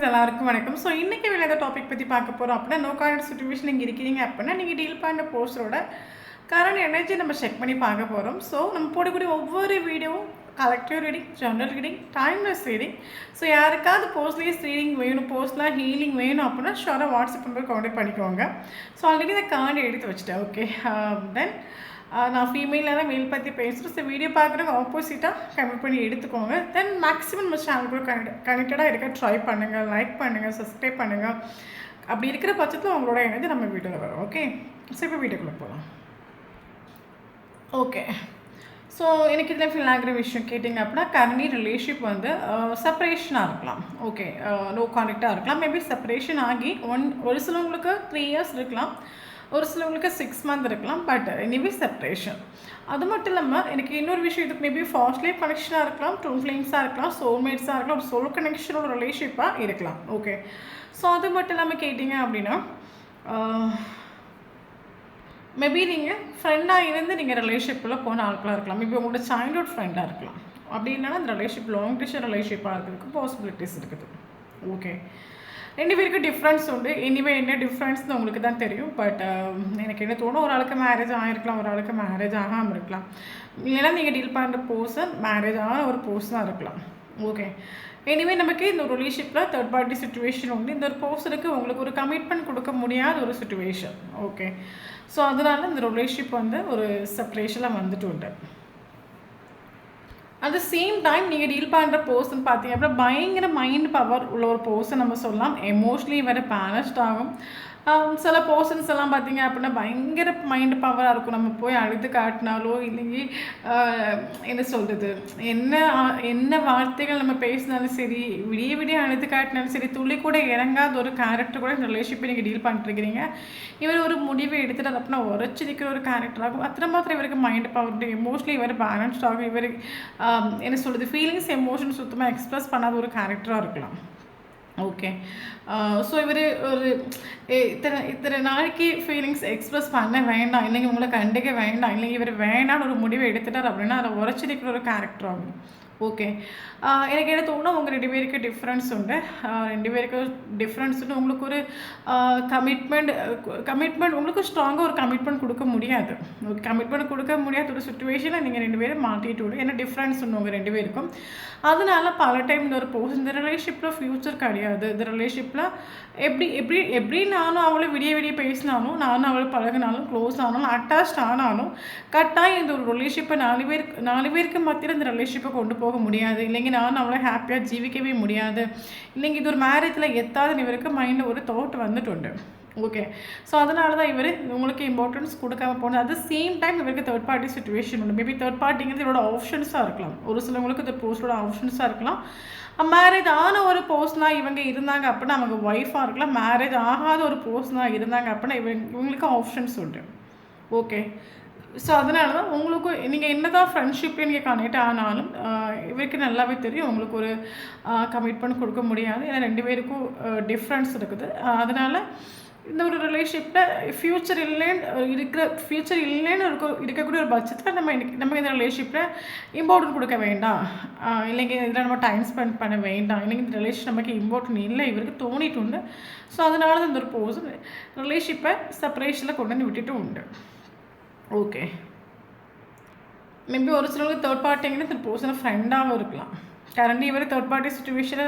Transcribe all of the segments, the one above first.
எல்லாருக்கும் வணக்கம். ஸோ இன்றைக்கி வேலை டாபிக் பற்றி பார்க்க போகிறோம் அப்படின்னா, நோ கான்டெக்ட் சிச்சுவேஷன் நீங்கள் இருக்கிறீங்க அப்படின்னா நீங்கள் டீல் பண்ணுற போஸ்டரோட கரண்ட் எனர்ஜி நம்ம செக் பண்ணி பார்க்க போகிறோம். ஸோ நம்ம போடக்கூடிய ஒவ்வொரு வீடியோவும் collective reading, general reading, timeless reading. So யாருக்காவது போஸ்ட்லேஸ் ரீடிங் வேணும், போஸ்ட்லாம் ஹீலிங் வேணும் அப்படின்னா ஷோராக வாட்ஸ்அப் நம்பர் கான்டெக்ட் பண்ணிக்கோங்க. ஸோ ஆல்ரெடி இந்த கார்டு எடுத்து வச்சுட்டேன். ஓகே, தென் நான் ஃபீமேலாக மேல் பற்றி பேசுகிறேன். ஸோ வீடியோ பார்க்குறவங்க ஆப்போசிட்டாக கமெண்ட் பண்ணி எடுத்துக்கோங்க. தென் மேக்ஸிமம் நம்ம சேனல் கூட கனெக்டடாக இருக்க ட்ரை பண்ணுங்கள், லைக் பண்ணுங்கள், சப்ஸ்கிரைப் பண்ணுங்கள். அப்படி இருக்கிற பட்சத்தில் உங்களோட எனர்ஜி நம்ம வீடியோவில் வரும். ஓகே, ஸோ இப்போ வீடியோக்குள்ளே போகலாம். ஓகே, ஸோ எனக்கு இதில் ஃபீல் ஆகிற விஷயம் கேட்டிங்க அப்படின்னா, கரண்ட்லி ரிலேஷன்ஷிப் வந்து செப்பரேஷனாக இருக்கலாம். ஓகே, நோ கான்டெக்டாக இருக்கலாம். மேபி செப்பரேஷன் ஆகி ஒரு சிலவங்களுக்கு 3 இயர்ஸ் இருக்கலாம், ஒரு சிலவங்களுக்கு 6 மந்த் இருக்கலாம். But anyway separation. அது மட்டும் இல்லாமல் எனக்கு இன்னொரு விஷயம், இதுக்கு மேபி ஃபாஸ்ட்லேயே கனெக்ஷனாக இருக்கலாம், ட்வின் ஃப்ளேம்ஸாக இருக்கலாம், சோல்மேட்ஸாக இருக்கலாம், ஒரு சோல் கனெக்ஷனோட ரிலேஷன்ஷிப்பாக இருக்கலாம். ஓகே, ஸோ அது மட்டும் இல்லாமல் கேட்டிங்க அப்படின்னா, மேபி நீங்கள் ஃப்ரெண்டாக இருந்து நீங்கள் ரிலேஷன்ஷிப்பில் போன ஆட்களாக இருக்கலாம். மேபி உங்களோட சைல்ட்ஹுட் ஃப்ரெண்டாக இருக்கலாம். அப்படின்னா அந்த ரிலேஷன்ஷிப் லாங் டிஸ்டன்ஸ் ரிலேஷன்ஷிப்பாக இருக்கிறதுக்கு பாசிபிலிட்டிஸ் இருக்குது. ஓகே, 2 பேருக்கும் டிஃப்ரென்ஸ் உண்டு. எனிவே என்ன டிஃப்ரென்ஸ்னு உங்களுக்கு தான் தெரியும். பட் எனக்கு என்ன தோணும், ஒரு ஆளுக்கு மேரேஜ் ஆகிருக்கலாம், ஒரு ஆளுக்கு மேரேஜ் ஆகாமல் இருக்கலாம். இல்லைன்னா நீங்கள் டீல் பண்ணுற பர்சன் மேரேஜ் ஆன ஒரு பர்சனாக இருக்கலாம். ஓகே, எனிவே நமக்கு இந்த ஒரு ரிலேஷன்ஷிப்பில் தேர்ட் பார்ட்டி சுச்சுவேஷன் உண்டு. இந்த ஒரு பர்சனுக்கு உங்களுக்கு ஒரு கமிட்மெண்ட் கொடுக்க முடியாத ஒரு சுச்சுவேஷன். ஓகே, ஸோ அதனால இந்த ரிலேஷன்ஷிப் வந்து ஒரு செப்பரேஷனில் வந்துட்டு உண்டு. அட் த சேம் டைம் நீங்கள் டீல் பண்ணுற பர்சன் பார்த்தீங்க அப்படின்னா பயங்கர மைண்ட் பவர் உள்ள ஒரு பர்சன் நம்ம சொல்லலாம். எமோஷ்னலி வேறு பேலன்ஸ்ட் ஆகும். சில பர்சன்ஸ் எல்லாம் பார்த்தீங்க அப்படின்னா பயங்கர மைண்ட் பவராக இருக்கும். நம்ம போய் அழுது காட்டினாலோ இல்லைங்க என்ன சொல்கிறது, என்ன வார்த்தைகள் நம்ம பேசினாலும் சரி, விடிய அழுது காட்டினாலும் சரி, துளி கூட இறங்காத ஒரு கேரக்டர் கூட இந்த ரிலேஷன்ஷிப்பை நீங்கள் டீல் பண்ணிட்டுருக்கிறீங்க. இவர் ஒரு முடிவை எடுத்துகிட்டு அப்படின்னா உரைச்சி நிற்கிற ஒரு கேரக்டர் ஆகும். அத்தனை மாத்திரம் இவருக்கு மைண்ட் பவர், எமோஷ்னலி இவர் பேலன்ஸ்ட் ஆகும். இவர் என்ன சொல்கிறது, ஃபீலிங்ஸ் எமோஷன் சுத்தமாக எக்ஸ்ப்ரெஸ் பண்ணாத ஒரு கேரக்டராக இருக்கலாம். ஓகே, ஸோ இவர் ஒரு இத்தனை நாளைக்கு ஃபீலிங்ஸ் எக்ஸ்ப்ரெஸ் பண்ண வேண்டாம், இல்லைங்க உங்களை கண்டுக்க வேண்டாம், இல்லைங்க இவர் வேண்டாம்னு ஒரு முடிவை எடுத்துட்டார் அப்படின்னா அதை உரைச்சி நிற்கிற ஒரு கேரக்டர் ஆகும். ஓகே, எனக்கு என்ன தோணும், உங்கள் 2 பேருக்கு டிஃப்ரென்ஸ் உண்டு. 2 பேருக்கு டிஃப்ரென்ஸ் உண்டு. உங்களுக்கு ஒரு கமிட்மெண்ட் உங்களுக்கு ஸ்ட்ராங்காக ஒரு கமிட்மெண்ட் கொடுக்க முடியாது. கமிட்மெண்ட் கொடுக்க முடியாத ஒரு சுச்சுவேஷனில் நீங்கள் 2 பேரும் மாட்டிட்டு விடும். ஏன்னா டிஃப்ரென்ஸ் உண்டு உங்கள் 2 பேருக்கும். அதனால பல டைம் இந்த ஒரு இந்த ரிலேஷன்ஷிப்பில் ஃப்யூச்சர் கிடையாது. இந்த ரிலேஷன்ஷிப்பில் எப்படி நானும் அவளை விடிய பேசினாலும், நானும் அவளை பழகினாலும், க்ளோஸ் ஆனாலும், அட்டாச்ட் ஆனாலும் கட்டாயம் இந்த ஒரு ரிலேஷன்ஷிப்பை 4 பேருக்கு மத்தியில் இந்த ரிலேஷன்ஷிப்பை கொண்டு போக முடியாது. இல்லைங்க நானும் அவளை ஹாப்பியாக ஜீவிக்கவே முடியாது. இல்லைங்க இது ஒரு மேரேஜில் எத்தாது இவருக்கு மைண்டில் ஒரு தாட் வந்துட்டு உண்டு. ஓகே, ஸோ அதனால தான் இவர் உங்களுக்கு இம்பார்ட்டன்ஸ் கொடுக்காம போனது. அட் த சேம் டைம் இவருக்கு தேர்ட் பார்ட்டி சுச்சுவேஷன் உண்டு. மேபி தேர்ட் பார்ட்டிங்கிறது இவரோட ஆப்ஷன்ஸாக இருக்கலாம். ஒரு சிலவங்களுக்கு இந்த போஸ்டோட ஆப்ஷன்ஸாக இருக்கலாம். மேரேஜ் ஆன ஒரு பர்சனாக இவங்க இருந்தாங்க அப்படின்னா அவங்க ஒய்ஃபாக இருக்கலாம். மேரேஜ் ஆகாத ஒரு பர்சனாக இருந்தாங்க அப்படின்னா இவங்களுக்கு ஆப்ஷன்ஸ் உண்டு. ஓகே, ஸோ அதனால தான் உங்களுக்கும் நீங்கள் என்ன தான் ஃப்ரெண்ட்ஷிப்பில் நீங்கள் கனெக்ட் ஆனாலும் இவருக்கு நல்லாவே தெரியும் உங்களுக்கு ஒரு கமிட்மெண்ட் கொடுக்க முடியாது. ஏன்னா 2 பேருக்கும் டிஃப்ரென்ஸ் இருக்குது. அதனால் இந்த ஒரு ரிலேஷன்ஷிப்பில் ஃப்யூச்சர் இல்லைன்னு இருக்கக்கூடிய ஒரு பட்சத்தில் நம்ம இந்த ரிலேஷன்ஷிப்பில் இம்பார்ட்டன்ட் கொடுக்க வேண்டாம், இல்லைங்க இதில் நம்ம டைம் ஸ்பெண்ட் பண்ண வேண்டாம், இல்லைங்க இந்த ரிலேஷன் நமக்கு இம்பார்ட்டன்ட் இல்லை இவருக்கு தோணிட்டு உண்டு. ஸோ அதனால தான் இந்த ஒரு பர்சன் ரிலேஷன்ஷிப்பை செப்பரேஷனில் கொண்டு வந்து விட்டுட்டு உண்டு. ஓகே, மேபி ஒரு சிலவங்களுக்கு தேர்ட் பார்ட்டிங்கன்னா இந்த பர்சனை ஃப்ரெண்டாகவும் இருக்கலாம். கரண்ட்லி இவர் தேர்ட் பார்ட்டி சுச்சுவேஷனை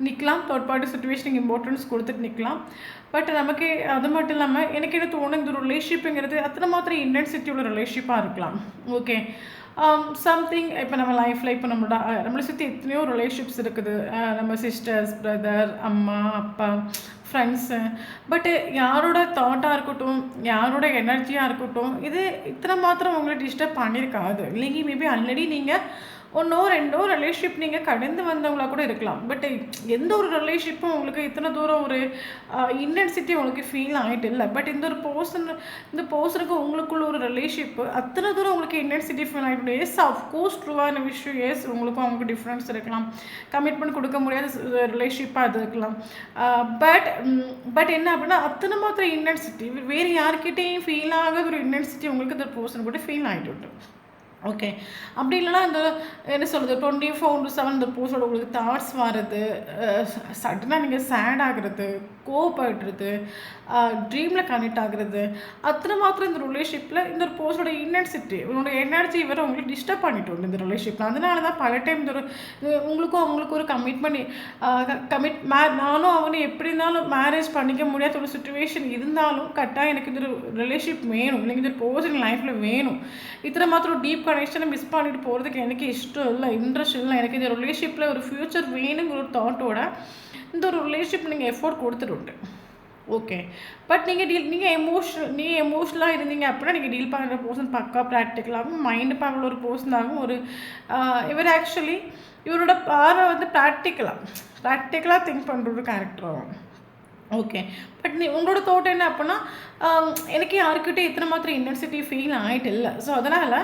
நிற்கலாம், தேர்ட் பார்ட்டி சுச்சுவேஷனுக்கு இம்பார்ட்டன்ஸ் கொடுத்துட்டு நிற்கலாம். பட் நமக்கு அது மட்டும் இல்லாமல் எனக்கு என்ன தோணும், இந்த ஒரு ரிலேஷன்ஷிப்புங்கிறது அத்தனை மாத்திரம் இன்டென்சிட்டியோட ரிலேஷன்ஷிப்பாக இருக்கலாம். ஓகே, சம்திங் இப்போ நம்ம லைஃப்பில் இப்போ நம்மளை சுற்றி எத்தனையோ ரிலேஷன்ஷிப்ஸ் இருக்குது. நம்ம சிஸ்டர்ஸ், பிரதர், அம்மா, அப்பா, ஃப்ரெண்ட்ஸு. பட்டு யாரோட தாட்டாக இருக்கட்டும், யாரோட எனர்ஜியாக இருக்கட்டும், இது இத்தனை மாத்திரம் உங்களை டிஸ்டர்ப் பண்ணியிருக்காது. இல்லைங்க மேபி ஆல்ரெடி நீங்கள் 1 2 ரிலேஷன்ஷிப் நீங்கள் கடந்து வந்தவங்களாக கூட இருக்கலாம். பட் எந்த ஒரு ரிலேஷன்ஷிப்பும் உங்களுக்கு இத்தனை தூரம் ஒரு இன்டென்சிட்டி உங்களுக்கு ஃபீல் ஆகிட்டு இல்லை. பட் இந்த பர்சனுக்கு உங்களுக்குள்ள ஒரு ரிலேஷன்ஷிப்பு அத்தனை தூரம் உங்களுக்கு இன்டென்சிட்டி ஃபீல் ஆகிட்டு. எஸ் அஃப்கோர்ஸ் ட்ரூவான விஷயம். எஸ் உங்களுக்கும் அவங்களுக்கு டிஃப்ரென்ஸ் இருக்கலாம், கமிட்மெண்ட் கொடுக்க முடியாத ரிலேஷன்ஷிப்பாக அது இருக்கலாம். பட் என்ன அப்படின்னா அத்தனை மாத்திரம் இன்டென்சிட்டி வேறு யார்கிட்டையும் ஃபீல் ஆகாத ஒரு இன்டென்சிட்டி உங்களுக்கு இந்த பர்சன் கூட ஃபீல் ஆகிட்டு உண்டு. ஓகே. அப்படி இல்லைனா இந்த என்ன சொல்கிறது 24/7 இந்த போஸ்டோட உங்களுக்கு தாட்ஸ் வர்றது, சடனாக நீங்கள் சேட் ஆகுறது, கோவப்படுறது, ட்ரீமில் கனெக்ட் ஆகுறது, அத்தனை மாத்திரம் இந்த ரிலேஷன்ஷிப்பில் இந்த ஒரு போஸ்டோட இன்டென்சிட்டி உங்களோட எனர்ஜி வேறு உங்களுக்கு டிஸ்டர்ப் பண்ணிட்டு உண்டு இந்த ரிலேஷன்ஷிப்பில். அதனால தான் பல டைம் இந்த ஒரு உங்களுக்கும் அவங்களுக்கும் ஒரு நானும் அவனும் எப்படி இருந்தாலும் மேரேஜ் பண்ணிக்க முடியாத ஒரு சுச்சுவேஷன் இருந்தாலும் கரெக்டாக எனக்கு இந்த ஒரு ரிலேஷன்ஷிப் வேணும், இல்லைங்க இந்த ஒரு பர்சன் லைஃப்பில் வேணும். இத்தனை மாத்திரம் டீப் கனெக்ஷனை மிஸ் பண்ணிட்டு போகிறதுக்கு எனக்கு இஷ்டம் இல்லை, இன்ட்ரெஸ்ட் இல்லை. எனக்கு இந்த ரிலேஷன்ஷிப்பில் ஒரு ஃப்யூச்சர் வேணுங்கிற ஒரு தாட்டோட இந்த ஒரு ரிலேஷன்ஷிப் நீங்கள் எஃபோர்ட் கொடுத்துட்டு உண்டு. ஓகே. பட் நீங்கள் எமோஷ்னலாக இருந்தீங்க அப்படின்னா நீங்கள் டீல் பண்ணுற பர்சன் பக்கா ப்ராக்டிக்கலாகவும் மைண்டு பவர் ஒரு பர்சனாகவும் ஒரு இவர் ஆக்சுவலி இவரோட பார்வை வந்து ப்ராக்டிக்கலாக திங்க் பண்ணுற ஒரு கேரக்டராகும். ஓகே. பட் உங்களோட தோட்டம் என்ன அப்படின்னா எனக்கு யாருக்கிட்டே இத்தனை மாத்திரம் இன்டென்சிட்டி ஃபீல் ஆகிட்டு இல்லை. ஸோ அதனால்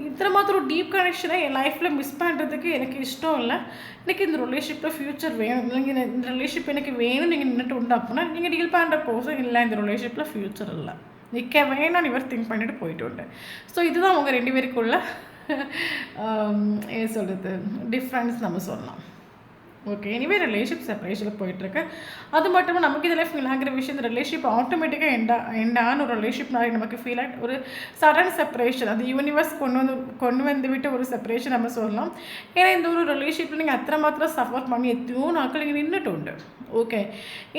இத்தனை மாத்திரம் டீப் கனெக்ஷனை என் லைஃப்பில் மிஸ் பண்ணுறதுக்கு எனக்கு இஷ்டம் இல்லை. எனக்கு இந்த ரிலேஷன்ஷிப்பில் ஃப்யூச்சர் வேணும், இல்லைங்க இந்த ரிலேஷன்ஷிப் எனக்கு வேணும் நீங்கள் நின்றுட்டு உண்டு அப்படின்னா நீங்கள் டீல் பண்ணுற பர்சன் இல்லை இந்த ரிலேஷன்ஷிப்பில் ஃப்யூச்சர் இல்லை, நிற்க வேணாம் இவர் திங்க் பண்ணிட்டு போயிட்டு உண்டு. ஸோ இதுதான் அவங்க 2 பேருக்குள்ள என்ன சொல்கிறது டிஃப்ரென்ஸ் நம்ம சொல்லலாம். ஓகே. எனிவே ரிலேஷன்ஷிப் செப்பரேஷனில் போயிட்டுருக்கு. அது மட்டும் நமக்கு இதில் ஃபீல் ஆகிற விஷயம் இந்த ரிலேஷன்ஷிப் ஆட்டோமேட்டிக்காக எண்டான ஒரு ரிலேஷன்ஷிப் மாதிரி நமக்கு ஃபீல் ஆகிட்டு ஒரு சடன் செப்பரேஷன், அது யூனிவர்ஸ் கொண்டு வந்து விட்டு ஒரு செப்பரேஷன் நம்ம சொல்லலாம். ஏன்னா இந்த ஒரு ரிலேஷன்ஷிப்பில் நீங்கள் அத்தனை மாத்திரம் சஃபர் பண்ணி எத்தனையோ நாட்கள் நீங்கள் நின்றுட்டு உண்டு. ஓகே.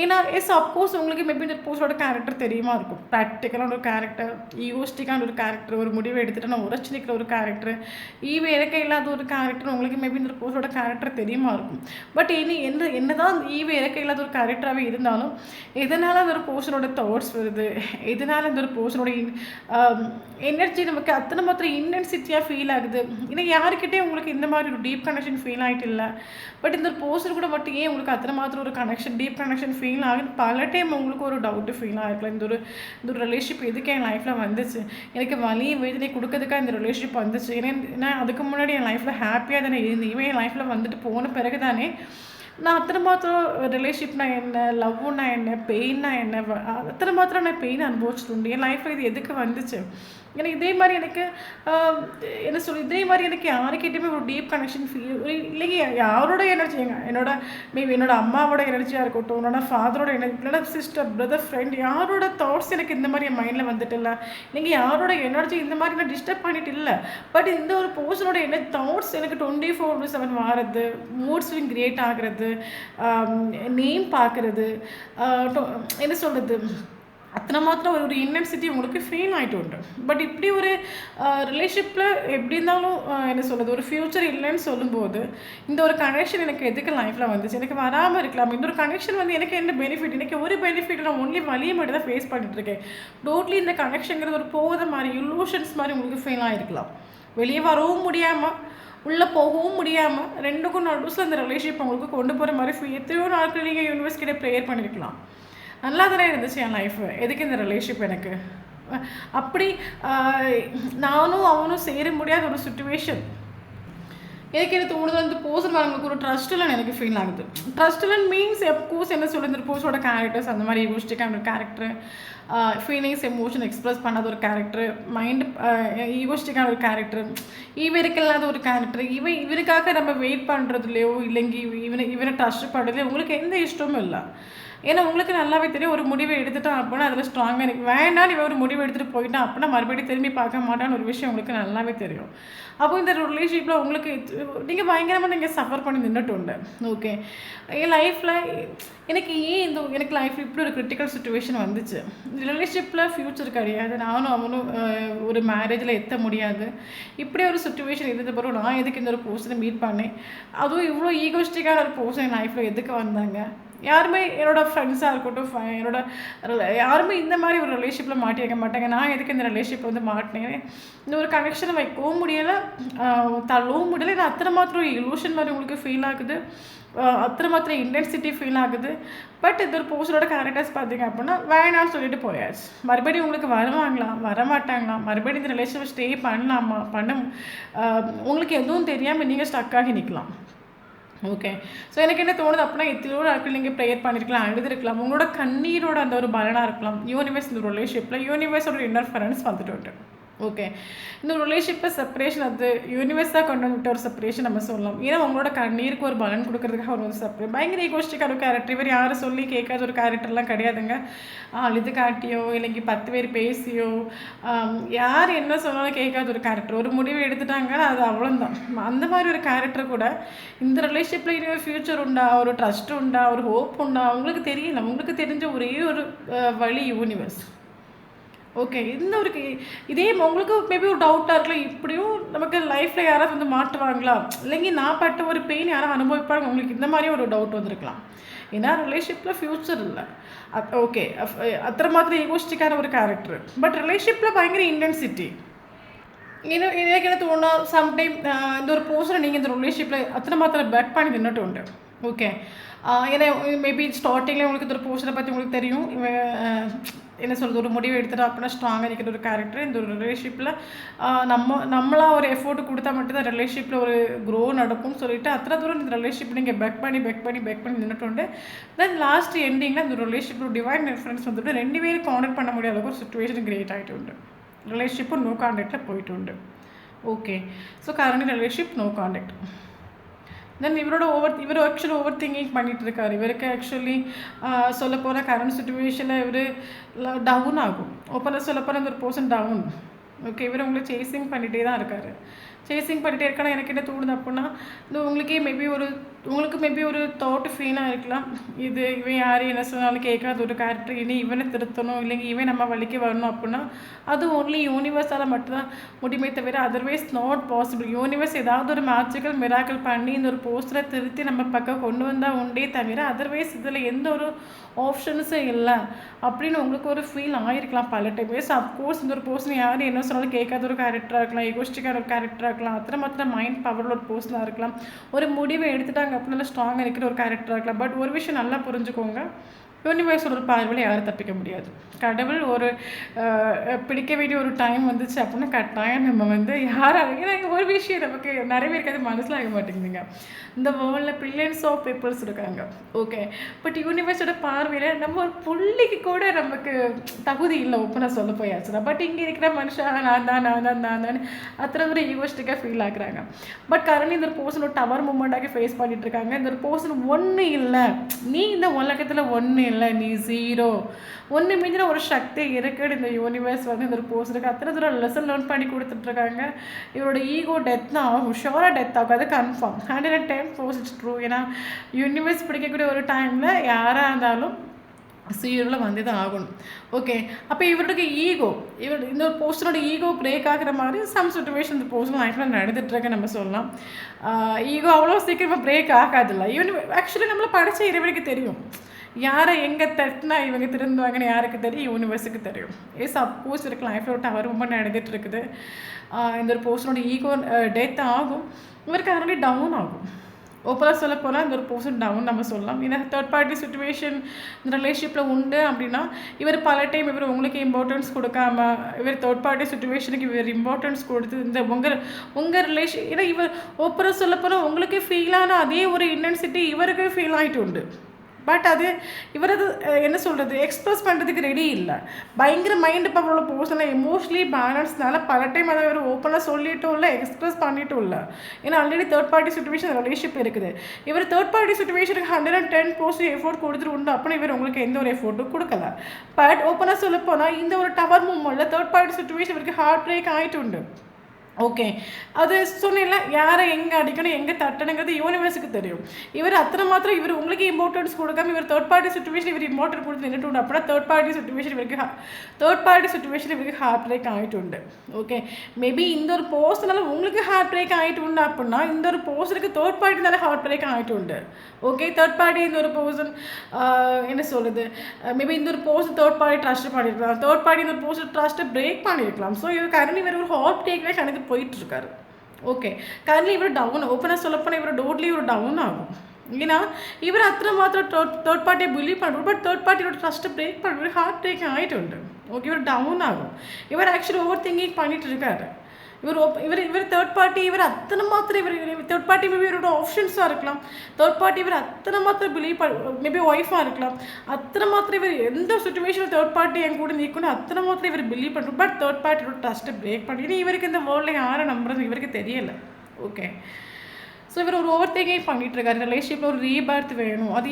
ஏன்னா அப்கோர்ஸ் உங்களுக்கு மேபி இந்த போஸ்டோட கேரக்டர் தெரியுமா இருக்கும், ப்ராக்டிக்கலான ஒரு கேரக்டர், ஈகோஸ்டிக்கான ஒரு கேரக்டர், ஒரு முடிவை எடுத்துகிட்டு நான் உரைச்சி நிற்கிற ஒரு கேரக்டர், இறக்க இல்லாத ஒரு கேரக்டர் உங்களுக்கு மேபி இந்த போஸ்டோட கேரக்டர் தெரியுமா இருக்கும். பட் என்ன தான் இறக்க இல்லாத ஒரு கேரக்டராகவே இருந்தாலும் எதனால் அந்த ஒரு பர்சனோட தாட்ஸ் வருது, எதனால் இந்த ஒரு பர்சனோட எனர்ஜி நமக்கு அத்தனை மாத்திரம் இன்டென்சிட்டியாக ஃபீல் ஆகுது. ஏன்னா யாருக்கிட்டே உங்களுக்கு இந்த மாதிரி ஒரு டீப் கனெக்ஷன் ஃபீல் ஆகிட்டு இல்லை. பட் இந்த ஒரு பர்சன் கூட மட்டும் ஏன் உங்களுக்கு அத்தனை மாத்திரம் ஒரு டீப் கனெக்ஷன் ஃபீல் ஆகுது. பல டைம் உங்களுக்கு ஒரு டவுட்டு ஃபீல் ஆகிருக்கலாம், இந்த ஒரு ரிலேஷன்ஷிப் எதுக்கு என் லைஃப்பில் வந்துச்சு, எனக்கு வலி வேதனை கொடுக்கறதுக்காக இந்த ரிலேஷன்ஷிப் வந்துச்சு. ஏன்னா அதுக்கு முன்னாடி என் லைஃப்பில் ஹாப்பியாக தானே இருந்தேன், இவன் என் லைஃப்பில் வந்துட்டு போன பிறகு தானே நான் அத்தனை மாத்திரம் ரிலேஷன்ஷிப்னா என்ன, லவ்னா என்ன, பெயின்னா என்ன, அத்தனை மாத்திரம் நான் பெயின் அனுபவிச்சுட்டு உண்டு. என் லைஃப்பில் இது எதுக்கு வந்துச்சு. எனக்கு இதே மாதிரி எனக்கு என்ன சொல்லி இதே மாதிரி எனக்கு யாருக்கிட்டையுமே ஒரு டீப் கனெக்ஷன் ஃபீல் இல்லைங்க. யாரோட எனர்ஜி மேபி என்னோட அம்மாவோட எனர்ஜியாக இருக்கட்டும், என்னோட ஃபாதரோட எனர்ஜி, என்னோட சிஸ்டர், பிரதர், ஃப்ரெண்ட், யாரோட தாட்ஸ் எனக்கு இந்த மாதிரி என் மைண்டில் வந்துட்டு இல்லை. நீங்கள் யாரோட எனர்ஜி இந்த மாதிரி நான் டிஸ்டர்ப் பண்ணிட்டு இல்லை. பட் இந்த ஒரு பர்சனோட தாட்ஸ் எனக்கு 24/7 வாரது, மூட் ஸ்விங் கிரியேட் ஆகிறது, நேம் பார்க்குறது, என்ன சொல்கிறது அத்தனை மாத்திரம் ஒரு இன்டென்சிட்டி உங்களுக்கு ஃபீல் ஆகிட்டு உண்டு. பட் இப்படி ஒரு ரிலேஷன்ஷிப்பில் எப்படி இருந்தாலும் என்ன சொல்கிறது ஒரு ஃப்யூச்சர் இல்லைன்னு சொல்லும்போது இந்த ஒரு கனெக்ஷன் எனக்கு எதுக்கு லைஃப்பில் வந்துச்சு, எனக்கு வராமல் இருக்கலாம். இந்த ஒரு கனெக்ஷன் வந்து எனக்கு என்ன பெனிஃபிட், எனக்கு ஒரு பெனிஃபிட் நான் ஒன்லி வழியை மட்டும் தான் ஃபேஸ் பண்ணிட்டுருக்கேன். டோட்லி இந்த கனெக்ஷனுங்கிறது ஒரு போத மாதிரி இல்லூஷன்ஸ் மாதிரி உங்களுக்கு ஃபீல் ஆகிருக்கலாம். வெளியே வரவும் முடியாமல் உள்ளே போகவும் முடியாமல் ரெண்டுக்கும் நடுவில் அந்த ரிலேஷன்ஷிப் உங்களுக்கு கொண்டு போகிற மாதிரி எத்தனையோ நாட்கள் நீங்கள் யூனிவர்ஸ் கிட்டே ப்ரேயர் பண்ணியிருக்கலாம். நல்லா தானே இருந்துச்சு என் லைஃபு, எதுக்கு இந்த ரிலேஷன்ஷிப் எனக்கு அப்படி நானும் அவனும் சேர முடியாத ஒரு சுச்சுவேஷன். எனக்கு என்ன தோணுது அந்த பர்சன் அவங்களுக்கு ஒரு ட்ரஸ்ட் இல்லைன்னு எனக்கு ஃபீல் ஆகுது. ட்ரஸ்ட் இல்லைன்னு மீன்ஸ் எப்கோர்ஸ் என்ன சொல்லி இந்த பர்சனோட கேரக்டர்ஸ் அந்த மாதிரி ஈகோஸ்டிக்கான ஒரு கேரக்டர், ஃபீலிங்ஸ் எமோஷன் எக்ஸ்ப்ரெஸ் பண்ணாத ஒரு கேரக்டர், மைண்டு ஈகோஸ்டிக்கான ஒரு கேரக்டர், இவருக்கு இல்லாத ஒரு கேரக்டர், இவருக்காக நம்ம வெயிட் பண்ணுறதுலையோ இல்லைங்க இவனை ட்ரஸ்ட் பண்ணுறதுலையோ உங்களுக்கு எந்த இஷ்டமும் இல்லை. ஏன்னா உங்களுக்கு நல்லாவே தெரியும் ஒரு முடிவை எடுத்துட்டான் அப்படின்னா அதில் ஸ்ட்ராங்காக எனக்கு வேண்டாம், இவன் ஒரு முடிவை எடுத்துகிட்டு போயிட்டான் அப்படின்னா மறுபடியும் திரும்பி பார்க்க மாட்டான்னு ஒரு விஷயம் உங்களுக்கு நல்லாவே தெரியும். அப்போ இந்த ரிலேஷன்ஷிப்பில் உங்களுக்கு நீங்கள் பயங்கரமாக நீங்கள் சஃபர் பண்ணி நின்றுட்டு உண்டு. ஓகே. என் லைஃப்பில் எனக்கு எனக்கு லைஃப்பில் இப்படி ஒரு கிரிட்டிக்கல் சுச்சுவேஷன் வந்துச்சு. ரிலேஷன்ஷிப்பில் ஃப்யூச்சர் கிடையாது, நானும் அவனும் ஒரு மேரேஜில் எத்த முடியாது, இப்படி ஒரு சுச்சுவேஷன் இருந்த பிறகு நான் எதுக்கு இந்த ஒரு பர்சனை மீட் பண்ணேன், அதுவும் இவ்வளோ ஈகோஸ்டிக்கான ஒரு பர்சன் என் லைஃப்பில் எதுக்கு வந்தாங்க. யாருமே என்னோடய ஃப்ரெண்ட்ஸாக இருக்கட்டும் யாருமே இந்த மாதிரி ஒரு ரிலேஷன்ஷிப்பில் மாட்டி வைக்க மாட்டாங்க. நான் எதுக்கு இந்த ரிலேஷன்ஷிப் வந்து மாட்டினேன், இந்த ஒரு கனெக்ஷனை வைக்கவும் முடியலை, தள்ளவும் முடியலை. நான் அத்தனை மாத்திரம் இலூஷன் மாதிரி உங்களுக்கு ஃபீல் ஆகுது, அத்தனை மாத்திரம் இன்டென்சிட்டி ஃபீல் ஆகுது. பட் இந்த ஒரு பர்சனோட கேரக்டர்ஸ் பார்த்தீங்க அப்படின்னா வேணான்னு சொல்லிட்டு போயாச்சு. மறுபடியும் உங்களுக்கு வருவாங்களா வரமாட்டாங்களா, மறுபடியும் இந்த ரிலேஷன்ஷிப் ஸ்டே பண்ணலாமா உங்களுக்கு எதுவும் தெரியாமல் நீங்கள் ஸ்டக்காகி நிற்கலாம். ஓகே. ஸோ எனக்கு என்ன தோணுது அப்படின்னா எத்தனையோ நாட்கள் நீங்கள் ப்ரேயர் பண்ணியிருக்கலாம், அழுதுருக்கலாம், உங்களோட கண்ணீரோட அந்த ஒரு பலனாக இருக்கலாம். யூனிவர்ஸ் இந்த ரிலேஷன்ஷிப்பில் யூனிவர்ஸோட இன்டர்ஃபரன்ஸ் வந்துட்டு. ஓகே. இந்த ரிலேஷன்ஷிப்பை செப்பரேஷன் அது யூனிவர்ஸாக கொண்டு வந்துட்ட ஒரு செப்பரேஷன் நம்ம சொல்லலாம். ஏன்னா உங்களோட கண்ணீருக்கு ஒரு பலன் கொடுக்கறதுக்காக அவர் வந்து பயங்கர ஈகோஸ்டிக்கான ஒரு கேரக்டர். இவர் யாரும் சொல்லி கேட்காத ஒரு கேரக்டர்லாம் கிடையாதுங்க. அழுது காட்டியோ இல்லைங்க 10 பேர் பேசியோ யார் என்ன சொன்னாலும் கேட்காத ஒரு கேரக்டர். ஒரு முடிவு எடுத்துட்டாங்கன்னா அது அவ்வளோதான். அந்த மாதிரி ஒரு கேரக்டர் கூட இந்த ரிலேஷன்ஷிப்பில் இனி ஒரு ஃப்யூச்சர் உண்டா, ஒரு ட்ரஸ்ட் உண்டா, ஒரு ஹோப் உண்டா, உங்களுக்கு தெரியல. உங்களுக்கு தெரிஞ்ச ஒரே ஒரு வழி யூனிவர்ஸ். ஓகே. இந்த ஒரு இதே உங்களுக்கு மேபி ஒரு டவுட்டாக இருக்கலாம், இப்படியும் நமக்கு லைஃப்பில் யாராவது வந்து மாட்டுவாங்களா, இல்லைங்க நான் பட்ட ஒரு பெயின் யாரும் அனுபவிப்பாங்க, உங்களுக்கு இந்த மாதிரி ஒரு டவுட் வந்திருக்கலாம். ஏன்னா ரிலேஷன்ஷிப்பில் ஃப்யூச்சர் இல்லை. ஓகே. அத்தனை மாதிரி ஈகோஸ்டிக்கான ஒரு கேரக்டர். பட் ரிலேஷன்ஷிப்பில் பயங்கர இன்டென்சிட்டி. இன்னும் எனக்கு என்ன தோணுனா, சம்டைம் இந்த ஒரு பர்சனை நீங்கள் இந்த ரிலேஷன்ஷிப்பில் அத்தனை மாத்திரம் பேக் பண்ணி நின்றுட்டு உண்டு. ஓகே. ஏன்னா மேபி ஸ்டார்டிங்கில் உங்களுக்கு இந்த ஒரு பர்சனை பற்றி உங்களுக்கு தெரியும், என்ன சொல்கிறது, ஒரு முடிவு எடுத்துட்டா அப்படின்னா ஸ்ட்ராங்காக இருக்கிற ஒரு கேரக்டர். இந்த ஒரு ரிலேஷன்ஷிப்பில் நம்மளாக ஒரு எஃபோர்ட் கொடுத்தா மட்டும்தான் ரிலேஷன்ஷிப்பில் ஒரு க்ரோ நடக்கும்னு சொல்லிட்டு அத்தனை தூரம் இந்த ரிலேஷன்ஷிப் நீங்கள் பேக் பண்ணி நின்றுட்டு தென் லாஸ்ட் எண்டிங்கில் இந்த ரிலேஷன்ஷிப் டிவைன் டிஃப்ரென்ஸ் வந்துட்டு 2 பேரும் கான்டாக்ட் பண்ண முடியாத ஒரு சுச்சுவேஷன் கிரியேட் ஆகிட்டு உண்டு. ரிலேஷன்ஷிப்பு நோ கான்டாக்டில் போயிட்டு உண்டு. Okay. So current relationship no contact. Then இவர் ஆக்சுவலி ஓவர் திங்கிங் பண்ணிகிட்டு இருக்காரு. இவருக்கு ஆக்சுவலி சொல்லப்போனால் கரண்ட் சுச்சுவேஷனில் இவர் டவுன் ஆகும். ஓப்பனாக சொல்லப்போனால் இந்த ஒரு பர்சன் டவுன். ஓகே. இவர் உங்களை சேசிங் பண்ணிகிட்டே தான் இருக்கார். சேசிங் பண்ணிகிட்டே இருக்கானா எனக்கு என்ன தோணுது அப்படின்னா, இந்த உங்களுக்கு மேபி ஒரு தாட் ஃபீலாக இருக்கலாம், இவன் யார் என்ன சொன்னாலும் கேட்காத ஒரு கேரக்டர், இனி இவனை திருத்தணும், இல்லைங்க இவன் நம்ம வழிக்கு வரணும் அப்படின்னா அது ஓன்லி யூனிவர்ஸால் மட்டும்தான் முடியுமே தவிர அதர்வைஸ் நாட் பாசிபிள். யூனிவர்ஸ் ஏதாவது ஒரு மேஜிக்கல் மிராக்கல் பண்ணி இந்த ஒரு போஸ்டரை திருத்தி நம்ம பக்கம் கொண்டு வந்தால் உண்டே தவிர அதர்வைஸ் இதில் எந்த ஒரு ஆப்ஷன்ஸும் இல்லை அப்படின்னு உங்களுக்கு ஒரு ஃபீல் ஆகிருக்கலாம் பல டைம்ஸ். அஃப்கோர்ஸ் இந்த ஒரு பர்சன் யார் என்ன சொன்னாலும் கேட்காத ஒரு கேரக்டராக இருக்கலாம், ஈகோஸ்டிக்கான ஒரு கேரக்டராக இருக்கலாம், அத்தனை மைண்ட் பவரில் ஒரு பர்சனாக இருக்கலாம், ஒரு முடிவை எடுத்துட்டாங்க அப்படின்னால ஸ்ட்ராங்காக இருக்கிற ஒரு கேரக்டராக இருக்கலாம். பட் ஒரு விஷயம் நல்லா புரிஞ்சுக்கோங்க, யூனிவர்ஸோட ஒரு பார்வையில் யாரும் தப்பிக்க முடியாது. கடவுள் ஒரு பிடிக்க வேண்டிய ஒரு டைம் வந்துச்சு அப்படின்னா கட்டாயம் நம்ம வந்து ஏன்னா ஒரு விஷயம் நமக்கு நிறைய பேருக்கு அது மனசில் ஆக மாட்டேங்குதுங்க. இந்த வேர்ல்டில் பில்லியன்ஸ் ஆஃப் பீப்புள்ஸ் இருக்காங்க. ஓகே. பட் யூனிவர்ஸோட பார்வையில் நம்ம ஒரு புள்ளிக்கு கூட நமக்கு தகுதி இல்லை ஓப்பனாக சொல்ல போயாச்சுன்னா. பட் இங்கே இருக்கிற மனுஷன் நான் தான் அத்தனை தூரம் ஈகோஸ்டிக்காக ஃபீல் ஆகுறாங்க. பட் கரண்ட் இந்த ஒரு பர்சன் ஒரு டவர் மூமெண்ட்டாக ஃபேஸ் பண்ணிட்டு இருக்காங்க. இந்த ஒரு பர்சன் ஒன்று இல்லை, நீ இந்த உலகத்தில் ஒன்று இல்லை, நீ 0 ஒன்று மீதின ஒரு சக்தி இருக்குது. இந்த யூனிவர்ஸ் வந்து இந்த ஒரு பர்சனுக்கு அத்தனை தூரம் லெசன் லேர்ன் பண்ணி கொடுத்துட்ருக்காங்க. இவரோட ஈகோ டெத் தான் ஆகும், ஷோராக டெத் ஆகும், அது கன்ஃபார்ம் 110% ட்ரூ. ஏன்னா யூனிவர்ஸ் பிடிக்கக்கூடிய ஒரு டைமில் யாராக இருந்தாலும் 0ல் வந்து தான் ஆகணும். ஓகே. அப்போ இவருக்கு இந்த ஒரு பர்சனோட ஈகோ பிரேக் ஆகிற மாதிரி சம் சுச்சுவேஷன் இந்த பர்சன் லைஃப்பில் நடந்துட்டுருக்கு நம்ம சொல்லலாம். ஈகோ அவ்வளோ சீக்கிரமாக பிரேக் ஆகாதில்ல. ஆக்சுவலி நம்மளை படித்த இறைவனுக்கு தெரியும் யாரை எங்கே தட்டினா இவங்க திருந்துவாங்கன்னு யாருக்கு தெரியும், யூனிவர்ஸுக்கு தெரியும். சப்போஸ் இருக்கு லைஃப்பில் ஒரு டவர் ரொம்ப நடந்துட்டு இருக்குது, இந்த ஒரு பர்சனோட ஈகோ டெத் ஆகும், இவருக்கு ஆல்ரெடி டவுன் ஆகும். ஓப்பனாக சொல்ல போனால் இந்த ஒரு பர்சன் டவுன் நம்ம சொல்லலாம். ஏன்னா தேர்ட் பார்ட்டி சுச்சுவேஷன் இந்த ரிலேஷன்ஷிப்பில் உண்டு அப்படின்னா இவர் பல டைம் உங்களுக்கு இம்பார்ட்டன்ஸ் கொடுக்காம இவர் தேர்ட் பார்ட்டி சுச்சுவேஷனுக்கு இவர் இம்பார்ட்டன்ஸ் கொடுத்து இந்த உங்கள் ரிலேஷன், ஏன்னா இவர் ஓப்பனாக சொல்ல போனால் உங்களுக்கு ஃபீலான அதே ஒரு இன்டென்சிட்டி இவருக்கு ஃபீல் ஆகிட்டு உண்டு. பட் அது இவரது என்ன சொல்கிறது எக்ஸ்ப்ரெஸ் பண்ணுறதுக்கு ரெடி இல்லை. பயங்கர மைண்டு பவரோட பர்சனாக எமோஷ்னலி பேலன்ஸ்னால பல டைம் அதை இவர் ஓப்பனாக சொல்லிட்டும் இல்லை, எக்ஸ்ப்ரெஸ் பண்ணிட்டும் இல்லை. ஏன்னா already third party situation relationship இருக்குது. இவர் தேர்ட் பார்ட்டி சுச்சுவேஷனுக்கு 110% எஃபோர்ட் கொடுத்துட்டு உண்டு அப்படின்னு இவர் உங்களுக்கு எந்த ஒரு எஃபோர்ட்டும் கொடுக்கல. பட் ஓப்பனாக சொல்ல போனால் இந்த ஒரு டவர் மூமெண்ட்டில் தேர்ட் பார்ட்டி சுச்சுவேஷன் இவருக்கு ஹார்ட் பிரேக் ஆகிட்டு உண்டு. ஓகே. அது சொன்னீங்களா யாரை எங்கே அடிக்கணும் எங்கே தட்டணுங்கிறது யூனிவர்ஸுக்கு தெரியும். இவர் அத்தனை மாத்திரம் இவர் உங்களுக்கு இம்பார்ட்டன்ஸ் கொடுக்காம இவர் தேர்ட் பார்ட்டி சுச்சுவேஷன் இவர் இம்பார்ட்டன்ட் கொடுத்து நின்றுட்டு அப்படின்னா தேர்ட் பார்ட்டி சுச்சுவேஷன் இவருக்கு ஹார்ட் பிரேக் ஆகிட்டு உண்டு. ஓகே. மேபி இந்த ஒரு பர்சனால உங்களுக்கு ஹார்ட் பிரேக் ஆகிட்டு உண்டு அப்படின்னா இந்த ஒரு பர்சனுக்கு தேர்ட் பார்ட்டினால ஹார்ட் பிரேக் ஆகிட்டு உண்டு. ஓகே. தேர்ட் பார்ட்டி இந்த ஒரு பர்சன் என்ன சொல்லுது, மேபி இந்த ஒரு பர்சன் தேர்ட் பார்ட்டி ட்ரஸ்ட் பண்ணியிருக்கலாம், தேர்ட் பார்ட்டி இந்த ஒரு பர்சன் ட்ரஸ்ட்டை பிரேக் பண்ணியிருக்கலாம். ஸோ இவர் கரண்ட் இவர் ஒரு ஹார்ட் பிரேக்லேயே கணக்கு போயிட்டுருக்காரு. ஓகே. கரண்ட்லி இவர் டவுன், ஓப்பனாக சொல்லப்போனால் இவர் டோட்லி இவர் டவுன் ஆகும். ஏன்னா இவர் அத்தனை மாத்திரம் தேர்ட் பார்ட்டியை பிலீவ் பண்ணுறாரு. பட் தேர்ட் பார்ட்டியோட ட்ரஸ்ட்டை பிரேக் பண்ணுறது ஹார்ட் பிரேக் ஆகிட்டு உண்டு. ஓகே. இவர் டவுன் ஆகும். இவர் ஆக்சுவலி ஓவர் திங்கிங் பண்ணிட்டு இருக்காரு. இவர் தேர்ட் பார்ட்டி இவர் அத்தனை மாத்திரம் இவர் தேர்ட் பார்ட்டி மேபி இவரோட ஆப்ஷன்ஸாக இருக்கலாம். தேர்ட் பார்ட்டி இவர் அத்தனை மாத்திரம் பிலீவ் மேபி ஒய்ஃபாக இருக்கலாம். அத்தனை மாத்திரம் இவர் எந்த சுச்சுவேஷனில் தேர்ட் பார்ட்டி என் கூட நிற்கணும் அத்தனை மாத்திரம் இவர் பிலீவ் பண்ணுறோம். பட் தேர்ட் பார்ட்டியோட ட்ரஸ்ட்டை பிரேக் பண்ணி இவருக்கு இந்த வேர்ல்டில் யாரை நம்புறது இவருக்கு தெரியலை. ஓகே, ஸோ இவர் ஒரு ஓவர் திங்கிங் பண்ணிகிட்ருக்காரு. ரிலேஷன்ஷிப்பில் ஒரு ரீபர்த் வேணும். அது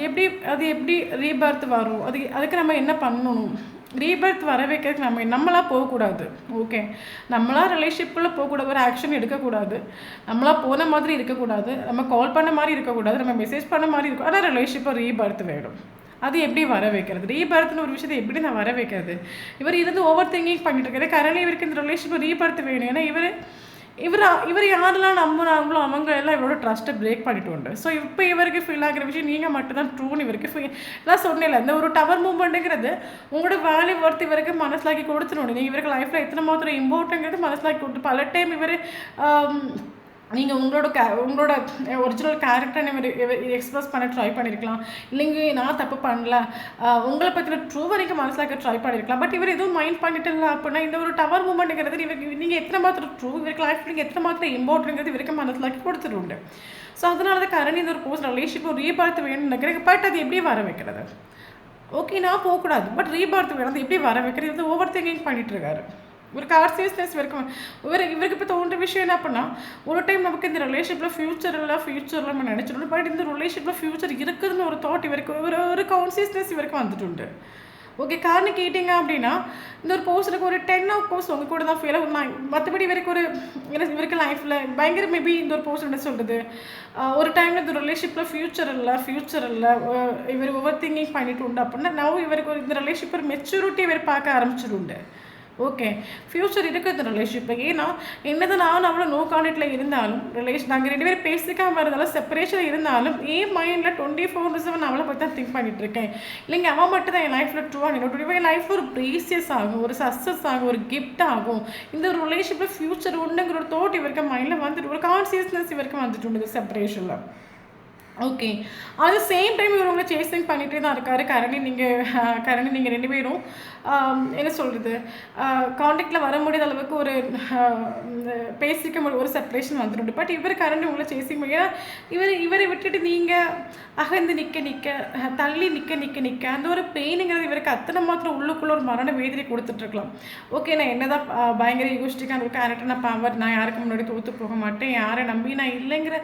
எப்படி ரீபர்த் வரும், அதுக்கு நம்ம என்ன பண்ணணும்? ரீபர்த் வர வைக்கிறதுக்கு நம்மளாக போகக்கூடாது. ஓகே, நம்மளாக ரிலேஷன்ஷிப்புக்குள்ளே போகக்கூடாது, ஒரு ஆக்ஷன் எடுக்கக்கூடாது, நம்மளாக போன மாதிரி இருக்கக்கூடாது, நம்ம கால் பண்ண மாதிரி இருக்கக்கூடாது, நம்ம மெசேஜ் பண்ண மாதிரி இருக்கும். ஆனால் ரிலேஷன்ஷிப்பை ரீபர்த் வேணும். அது எப்படி வர வைக்கிறது? ரீபர்த்னு ஒரு விஷயத்தை எப்படி நான் வர வைக்கிறது? இவர் இருந்து ஓவர் திங்கிங் பண்ணிட்டு இருக்காரு. கரண்ட்லி இவருக்கு இந்த ரிலேஷன்ஷிப்பை ரீபர்த் வேணும். ஏன்னா இவர் யாரெல்லாம் நம்புறாங்களோ அவங்க எல்லாம் இவரோட ட்ரஸ்ட்டை பிரேக் பண்ணிட்டு உண்டு. ஸோ இப்போ இவருக்கு ஃபீல் ஆகிற விஷயம் நீங்கள் மட்டும்தான் ட்ரூன்னு இவருக்கு நான் சொன்னேன்ல, இந்த ஒரு டவர் மூவ்மெண்ட்டுங்கிறது உங்களோட வேல்யூ ஒர்த் இவருக்கு மனசிலாக்கி கொடுத்துடணும். நீங்கள் இவருக்கு லைஃப்பில் எத்தனை மாத்திரம் இம்பார்ட்டங்கிறது மனசிலாக்கி கொடுத்து பல டைம் இவர் நீங்கள் உங்களோட ஒரிஜினல் கேரக்டரை இவர் எக்ஸ்பிரஸ் பண்ண ட்ரை பண்ணியிருக்கலாம். இல்லைங்க நான் தப்பு பண்ணல, உங்களை பற்றின ட்ரூ வரைக்கும் மனசிலாக்க ட்ரை பண்ணியிருக்கலாம். பட் இவர் எதுவும் மைண்ட் பண்ணிட்டு இல்லை அப்படின்னா இந்த ஒரு டவர் மூமெண்ட்டுங்கிறது நீங்கள் எத்தனை மாத்திரம் ட்ரூ இவருக்கு லைஃப் நீங்கள் எத்தனை மாத்திரம் இம்பார்ட்டன்ங்கிறது இவருக்கு மனசிலாக்கி கொடுத்துருண்டு. ஸோ அதனால தான் கரண்ட் இந்த ஒரு போஸ்ட் ரிலேஷன்ஷிப் ஒரு ரீபார்த்து வேணும்னு நினைக்கிறேன். பட் அது எப்படி வர வைக்கிறது? ஓகே, நான் போகக்கூடாது, பட் ரீபார்த்து வேணும். அது எப்படி வர வைக்கிறது? இது ஓவர் திங்கிங் பண்ணிட்டு இருக்காரு. ஒரு கார்சியஸ்னஸ் வரைக்கும் இவருக்கு இப்போ தோன்ற விஷயம் என்ன பண்ணால், ஒரு டைம் நமக்கு இந்த ரிலேஷன்ஷிப்பில் ஃப்யூச்சரில் நம்ம நினச்சிடணும். பட் இந்த ரிலேஷன்ஷிப்பில் ஃப்யூச்சர் இருக்குதுன்னு ஒரு தாட் இவருக்கு ஒரு கான்சியஸ்னஸ் இவருக்கு வந்துட்டு. ஓகே, காரணம் கேட்டிங்க அப்படின்னா இந்த ஒரு போஸ்ட்டுக்கு ஒரு 10 ஆஃப் போஸ்ட் உங்கள் கூட தான் ஃபீல் ஆகும். மற்றபடி இவருக்கு லைஃப்பில் பயங்கர மேபி இந்த ஒரு போஸ்ட் என்ன சொல்கிறது, ஒரு டைமில் இந்த ரிலேஷன்ஷிப்பில் ஃப்யூச்சர் இல்லை இவர் ஓவர் திங்கிங் பண்ணிட்டு உண்டு அப்படின்னா நான் இவருக்கு இந்த ரிலேஷன்ஷிப் மெச்சூரிட்டி இவர் பார்க்க ஆரம்பிச்சிடுண்டு. ஓகே, ஃப்யூச்சர் இருக்குது ரிலேஷன்ஷிப்பில். ஏன்னா என்னதான் நான் அவ்வளோ நோ கான்டெக்டில் இருந்தாலும் நாங்கள் 2 பேரும் பேசிக்காமல் இருந்தாலும் செப்பரேஷன் இருந்தாலும் என் மைண்டில் 24/7 அவளை பற்றி தான் திங்க் பண்ணிட்டு இருக்கேன். இல்லைங்க அவன் மட்டும் தான் என் லைஃப்பில் ட்ரூவாக என்னோட என் லைஃப் ஒரு ப்ரீசியஸ் ஆகும், ஒரு சக்ஸஸ் ஆகும், ஒரு கிஃப்ட் ஆகும். இந்த ஒரு ரிலேஷன்ஷிப்பில் ஃப்யூச்சர் உண்டுங்கிற ஒரு தாட் இவருக்கு மைண்டில் வந்துட்டு ஒரு கான்சியஸ்னஸ் இவருக்கு வந்துட்டு உண்டு செப்பரேஷனில். ஓகே, அது சேம் டைம் இவர் உங்களை சேசிங் பண்ணிகிட்டே தான் இருக்காரு. கரண்டி நீங்கள் 2 பேரும் என்ன சொல்கிறது காண்டாக்டில் வர முடியாத அளவுக்கு ஒரு பேசிக்க முடியும், ஒரு செப்பரேஷன் வந்துடும். பட் இவர் கரண்டி உங்களை சேசிங் பண்ணி இவரை விட்டுட்டு நீங்கள் அகந்து நிற்க தள்ளி நிற்க அந்த ஒரு பெயினுங்கிறது இவருக்கு அத்தனை மாத்திரம் உள்ளுக்குள்ள ஒரு மரண வேதனை கொடுத்துட்ருக்கலாம். ஓகே, நான் என்னதான் பயங்கர ஈகோஸ்டிக்கான ஒரு கேரக்டர், நான் பவர், நான் யாருக்கு முன்னாடி தோற்று போக மாட்டேன், யாரை நம்பி நான் இல்லைங்கிற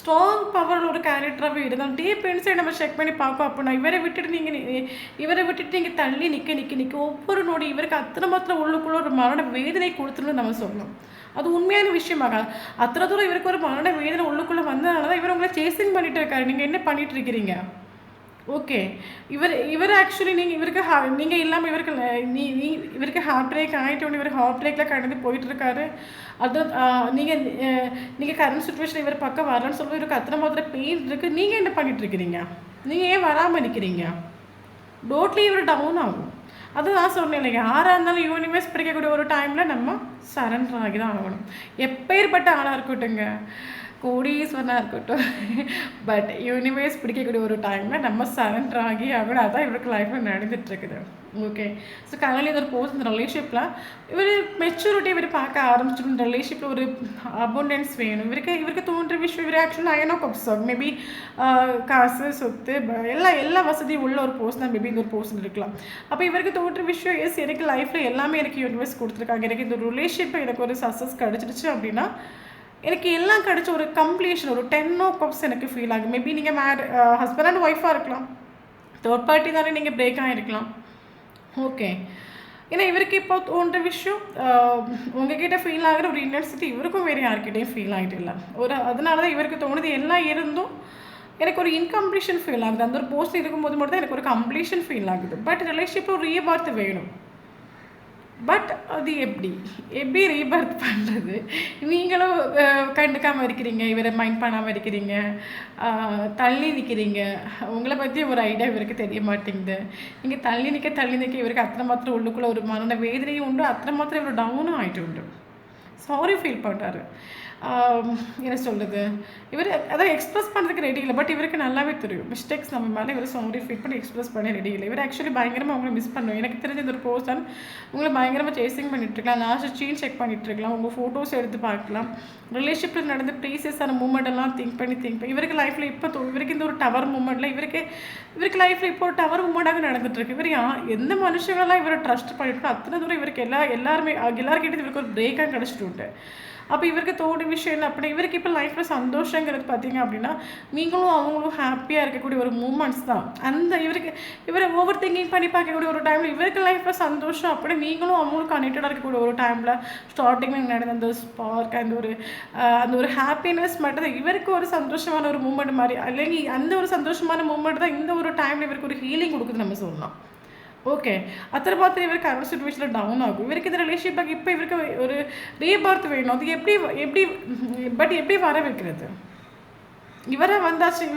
ஸ்ட்ராங் பவரில் ஒரு கேரக்டராகவே இருந்தாலும் டீப் இன்சைட் நம்ம செக் பண்ணி பார்ப்போம். அப்படின்னா இவரை விட்டுட்டு நீங்கள் தள்ளி நிற்க ஒவ்வொரு நோடி இவருக்கு அத்தனை மாத்திரம் உள்ளுக்குள்ள ஒரு மரண வேதனை கொடுத்துன்னு நம்ம சொல்லணும். அது உண்மையான விஷயமாக அத்தனை தூரம் இவருக்கு ஒரு மரண வேதனை உள்ளுக்குள்ளே வந்ததுனால தான் இவர் உங்களை சேசிங் பண்ணிட்டு இருக்காரு. நீங்கள் என்ன பண்ணிட்டு இருக்கிறீங்க? ஓகே, இவர் ஆக்சுவலி நீங்கள் இல்லாமல் இவருக்கு ஹார்ட் பிரேக் ஆகிட்டு இவர் ஹார்ட் பிரேக்கில் கடந்து போயிட்டுருக்காரு. அது நீங்கள் கரண்ட் சுச்சுவேஷன் இவர் பக்கம் வரலன்னு சொல்லி இவருக்கு அத்தனை மாதிரி பெயின் இருக்குது. நீங்கள் என்ன பண்ணிட்டு இருக்கிறீங்க? நீங்கள் ஏன் வராமல் நிற்கிறீங்க? டோட்லி இவர் டவுன் ஆகும். அது நான் சொன்னேன் இல்லைங்க, யாராக இருந்தாலும் யூனிவர்ஸ் பிடிக்கக்கூடிய ஒரு டைமில் நம்ம சரண்டர் ஆகி தான் ஆகணும். எப்பேற்பட்ட ஆளாக இருக்கட்டுங்க, கோடீஸ்வரனாக இருக்கட்டும், பட் யூனிவர்ஸ் பிடிக்கக்கூடிய ஒரு டைமில் நம்ம சரண்டர் ஆகி ஆகணும். அதான் இவருக்கு லைஃப்பில் நடந்துகிட்ருக்குது. ஓகே, ஸோ கனலி ஒரு போஸ்ட் இந்த ரிலேஷன்ஷிப்பில் இவர் மெச்சூரிட்டி இவர் பார்க்க ஆரம்பிச்சிடும். இந்த ரிலேஷன்ஷிப்பில் ஒரு அபண்டன்ஸ் வேணும். இவருக்கு தோன்ற விஷயம் இவர் ஆக்சுவலாக ஐயனோ கப்ஸ் மேபி காசு சொத்து எல்லா வசதியும் உள்ள ஒரு போஸ்ட் தான் மேபி இந்த ஒரு போஸ்ட் இருக்கலாம். அப்போ இவருக்கு தோன்ற விஷயம் எனக்கு லைஃப்பில் எல்லாமே எனக்கு யூனிவர்ஸ் கொடுத்துருக்காங்க, எனக்கு இந்த ரிலேஷன்ஷிப்பில் எனக்கு ஒரு சக்ஸஸ் கிடச்சிடுச்சு அப்படின்னா எனக்கு எல்லாம் கிடச்ச ஒரு கம்ப்ளீஷன், ஒரு 10 ஆஃப் கப்ஸ் எனக்கு ஃபீல் ஆகும். மேபி நீங்கள் ஹஸ்பண்ட் அண்ட் ஒய்ஃபாக இருக்கலாம், தேர்ட் பார்ட்டி தானே நீங்கள் பிரேக் ஆகிருக்கலாம். ஓகே, ஏன்னா இவருக்கு இப்போ தோன்ற விஷயம் உங்ககிட்ட ஃபீல் ஆகிற ஒரு இன்டென்சிட்டி இவருக்கும் வேறு யார்கிட்டையும் ஃபீல் ஆகிட்டு இல்லை. அதனால தான் இவருக்கு தோணுது எல்லாம் இருந்தும் எனக்கு ஒரு இன்கம்ப்ளீஷன் ஃபீல் ஆகுது. அந்த ஒரு போஸ்ட் இருக்கும்போது மட்டும் தான் எனக்கு ஒரு கம்ப்ளீஷன் ஃபீல் ஆகுது. பட் ரிலேஷன்ஷிப்பில் ஒரு ரீபர்த் வேணும். பட் அது எப்படி ரீபர்த் பண்ணுறது? நீங்களும் கண்டுக்காமல் இருக்கிறீங்க, இவரை மைண்ட் பண்ணாமல் இருக்கிறீங்க, தள்ளி நிற்கிறீங்க. உங்களை பற்றி ஒரு ஐடியா இவருக்கு தெரிய மாட்டேங்குது. நீங்கள் தள்ளி நிற்க இவருக்கு அத்தனை மாத்திரம் உள்ளுக்குள்ளே ஒரு மரண வேதனையும் உண்டு, அத்தனை மாத்திரம் இவர் டவுனும் ஆகிட்டு உண்டு. சாரி ஃபீல் பண்ணுறாரு. என்ன சொல்கிறது, இவர் அதான் எக்ஸ்பிரஸ் பண்ணுறதுக்கு ரெடி இல்லை. பட் இவருக்கு நல்லாவே தெரியும் மிஸ்டேக்ஸ் நம்ம மேலே இவர் சாரி ஃபீல் பண்ணி எக்ஸ்பிரஸ் பண்ண ரெடி இல்லை. இவர் ஆக்சுவலி பயங்கரமாக உங்களை மிஸ் பண்ணுவோம். எனக்கு தெரிஞ்ச இந்த ஒரு பர்சன் உங்களை பயங்கரமாக சேசிங் பண்ணிட்டுருக்கலாம், லாஸ்ட்டு சீன் செக் பண்ணிட்டுருக்கலாம், உங்கள் ஃபோட்டோஸ் எடுத்து பார்க்கலாம், ரிலேஷன்ஷிப்பில் நடந்த ப்ரீசியஸான மூமெண்ட் எல்லாம் திங்க் பண்ணி இவருக்கு லைஃப்பில் இப்போ இவருக்கு இந்த ஒரு டவர் மூமெண்ட்டில் இவருக்கு லைஃப்பில் இப்போ ஒரு டவர் மூமெண்ட்டாக நடந்துட்டுருக்கு. இவர் எந்த மனுஷங்களாம் இவரை ட்ரஸ்ட் பண்ணிட்டு அத்தனை தூரம் இவருக்கு எல்லாருக்கிட்ட இவருக்கு ஒரு பிரேக்காக கிடச்சிட்டு உண்டு. அப்போ இவருக்கு தோணு விஷயம் இல்லை அப்படி இவருக்கு இப்போ லைஃப்பில் சந்தோஷங்கிறது பார்த்தீங்க அப்படின்னா நீங்களும் அவங்களும் ஹாப்பியாக இருக்கக்கூடிய ஒரு மூமெண்ட்ஸ் தான். அந்த இவரை ஓவர் திங்கிங் பண்ணி பார்க்கக்கூடிய ஒரு டைமில் இவருக்கு லைஃப்பில் சந்தோஷம் அப்படி நீங்களும் அவங்களும் கனெக்டடாக இருக்கக்கூடிய ஒரு டைமில் ஸ்டார்டிங்கில் நடந்த அந்த ஸ்பார்க் அந்த ஒரு ஹாப்பினஸ் மட்டும் தான் இவருக்கு ஒரு சந்தோஷமான ஒரு மூமெண்ட் மாதிரி, இல்லைங்க அந்த ஒரு சந்தோஷமான மூமெண்ட் தான் இந்த ஒரு டைமில் இவருக்கு ஒரு ஹீலிங் கொடுக்குது நம்ம சொல்லலாம். ஓகே, அத்தனை பார்த்து இவருக்கு கரண்ட் சுச்சுவேஷனில் டவுன் ஆகும். இவருக்கு இந்த ரிலேஷன்ஷிப்பாக இப்போ இவருக்கு ஒரு ரீபர்த் வேணும். அது எப்படி வர வைக்கிறது? இவரை வந்தாச்சு,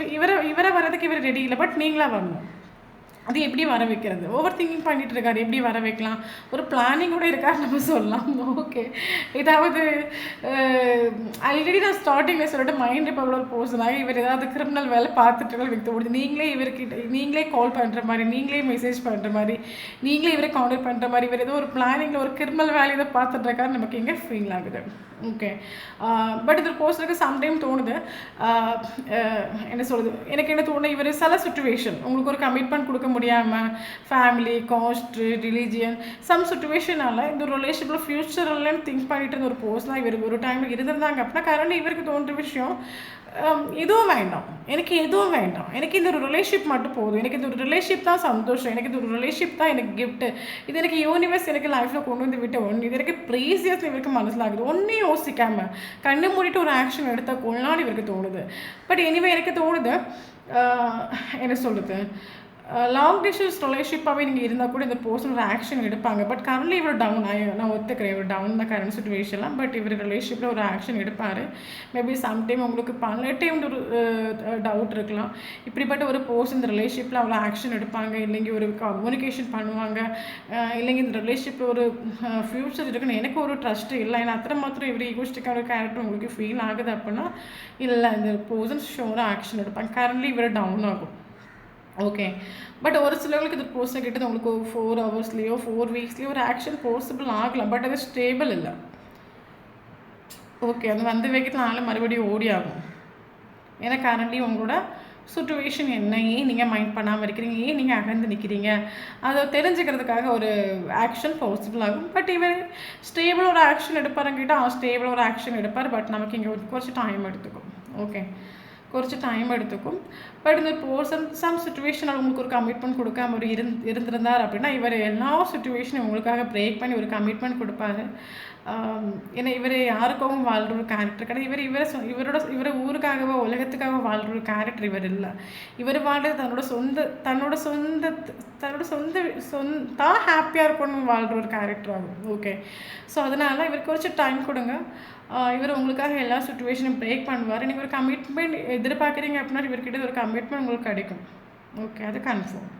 இவரை வரதுக்கு இவர் ரெடி இல்லை, பட் நீங்களாக வரணும். அது எப்படி வர வைக்கிறது? ஓவர் திங்கிங் பண்ணிட்டு இருக்காரு, எப்படி வர வைக்கலாம்? ஒரு பிளானிங் கூட இருக்காரு நம்ம சொல்லலாம். ஓகே, ஏதாவது ஆல்ரெடி நான் ஸ்டார்டிங்கில் சொல்லிட்டு மைண்ட் இப்போ அவ்வளோ போர்ஸ்னாக இவர் ஏதாவது கிரிமினல் வேலை பார்த்துட்டு எனக்கு தோணுது. நீங்களே கால் பண்ணுற மாதிரி, நீங்களே மெசேஜ் பண்ணுற மாதிரி, நீங்களே இவரை கான்டாக்ட் பண்ணுற மாதிரி, இவர் ஏதோ ஒரு பிளானிங்கில் ஒரு கிரிமினல் வேலை இதை பார்த்துட்டு இருக்காரு நமக்கு எங்கே ஃபீல் ஆகுது. ஓகே, பட் இது போஸ்டருக்கு சம்டைம் தோணுது, என்ன சொல்கிறது, எனக்கு என்ன தோணுது, இவர் சில சுச்சுவேஷன் உங்களுக்கு ஒரு கமிட்மெண்ட் கொடுக்க முடியாமல் ஃபேமிலி, காஸ்ட், ரிலீஜியன் சம் சுச்சுவேஷனால் இந்த ஒரு ரிலேஷன்ஷிப்பில் ஃப்யூச்சர்லாம் திங்க் பண்ணிட்டு இருந்த ஒரு போஸ்ட்லாம் இவர் ஒரு டைமில் இருந்திருந்தாங்க அப்படின்னா கரண்ட் இவருக்கு தோன்ற விஷயம் எதுவும் வேண்டாம், எனக்கு இந்த ஒரு ரிலேஷன்ஷிப் மட்டும் போதும், எனக்கு இந்த ஒரு ரிலேஷன்ஷிப் தான் சந்தோஷம், எனக்கு இந்த ஒரு ரிலேஷன்ஷிப் தான் எனக்கு கிஃப்ட்டு, இது எனக்கு யூனிவர்ஸ் எனக்கு லைஃப்பில் கொண்டு வந்து விட்ட ஒன்று, இது எனக்கு ப்ரீசியஸ் இவருக்கு மனசிலாகுது. ஒன்றே யோசிக்காமல் கண்ணு மூடிட்டு ஒரு ஆக்ஷன் எடுத்தால் கொள்ளான்னு இவருக்கு தோணுது. பட் எனிவே எனக்கு தோணுது, என்ன சொல்லுது, லாங் டிஸ்டன்ஸ் ரிலேஷன்ஷிப்பாகவே நீங்கள் இருந்தால் கூட இந்த பர்சன் ஒரு ஆக்ஷன் எடுப்பாங்க. பட் கரண்ட்லி இவர் டவுன் நான் ஒத்துக்கிறேன், இவர் டவுன் தான் கரண்ட் சுச்சுவேஷன்லாம். பட் இவர் ரிலேஷன்ஷிப்பில் ஒரு ஆக்ஷன் எடுப்பார். மேபி சம்டைம் உங்களுக்கு பல டைம் ஒரு டவுட் இருக்கலாம், இப்படிப்பட்ட ஒரு பர்சன் இந்த ரிலேஷன்ஷிப்பில் அவ்வளோ ஆக்ஷன் எடுப்பாங்க, இல்லைங்க ஒரு கம்யூனிகேஷன் பண்ணுவாங்க, இல்லைங்க இந்த ரிலேஷன்ஷிப்பில் ஒரு ஃப்யூச்சர் இருக்குன்னு எனக்கு ஒரு ட்ரஸ்ட்டு இல்லை, ஏன்னா அத்தனை மாத்திரம் இவர் ஈகோஸ்டிக்கான ஒரு கேரக்டர் உங்களுக்கு ஃபீல் ஆகுது அப்படின்னா இல்லை, இந்த பர்சன் ஷோராக ஆக்ஷன் எடுப்பாங்க. கரண்ட்லி இவர் டவுன் ஆகும். ஓகே, பட் ஒரு சிலவங்களுக்கு இது போஸ்ட் கிட்டது உங்களுக்கு 4 ஹவர்ஸ்லேயோ 4 வீக்ஸ்லேயோ ஒரு ஆக்ஷன் பாசிபிள் ஆகலாம். பட் அது ஸ்டேபிள் இல்லை. ஓகே, அது வந்த வேகத்தில் மறுபடியும் ஓடி ஆகும். ஏன்னா கரண்ட்லி உங்களோட சுச்சுவேஷன் என்ன, ஏன் நீங்கள் மைண்ட் பண்ணாமல் இருக்கிறீங்க, ஏன் நீங்கள் அகர்ந்து நிற்கிறீங்க, அதை தெரிஞ்சுக்கிறதுக்காக ஒரு ஆக்ஷன் பாசிபிள் ஆகும். பட் இவர் ஸ்டேபிள் ஒரு ஆக்ஷன் எடுப்பாருங்கிட்ட ஸ்டேபிள் ஒரு ஆக்ஷன் எடுப்பார். பட் நமக்கு இங்கே கொஞ்சம் டைம் எடுத்துக்கும். ஓகே, കുറച്ച് ടൈം എടുത്തുക്കും. பட் இந்த சம் சுச்சுவேஷனால் உங்களுக்கு ஒரு கமிட்மெண்ட் கொடுக்காம ஒரு இருந்திருந்தார் அப்படின்னா இவர் எல்லா சுச்சுவேஷனும் உங்களுக்காக பிரேக் பண்ணி ஒரு கமிட்மெண்ட் கொடுப்பாரு. ஏன்னா இவர் யாருக்காகவும் வாழ்கிற ஒரு கேரக்டர் கிடையாது. இவரை ஊருக்காகவோ உலகத்துக்காக வாழ்கிற ஒரு கேரக்டர் இவர் இல்லை. இவர் வாழ்றது தன்னோட சொந்த தான் ஹாப்பியாக இருக்கணும்னு வாழ்கிற ஒரு கேரக்டர் ஆகும். ஓகே, ஸோ அதனால் இவருக்கு கொஞ்சம் டைம் கொடுங்க. இவர் உங்களுக்காக எல்லா சுச்சுவேஷனும் பிரேக் பண்ணுவார். நீங்கள் ஒரு கமிட்மெண்ட் எதிர்பார்க்குறீங்க அப்படின்னா இவர்கிட்ட ஒரு கமிட்மெண்ட் உங்களுக்கு கிடைக்கும். ஓகே, அது கன்ஃபார்ம்.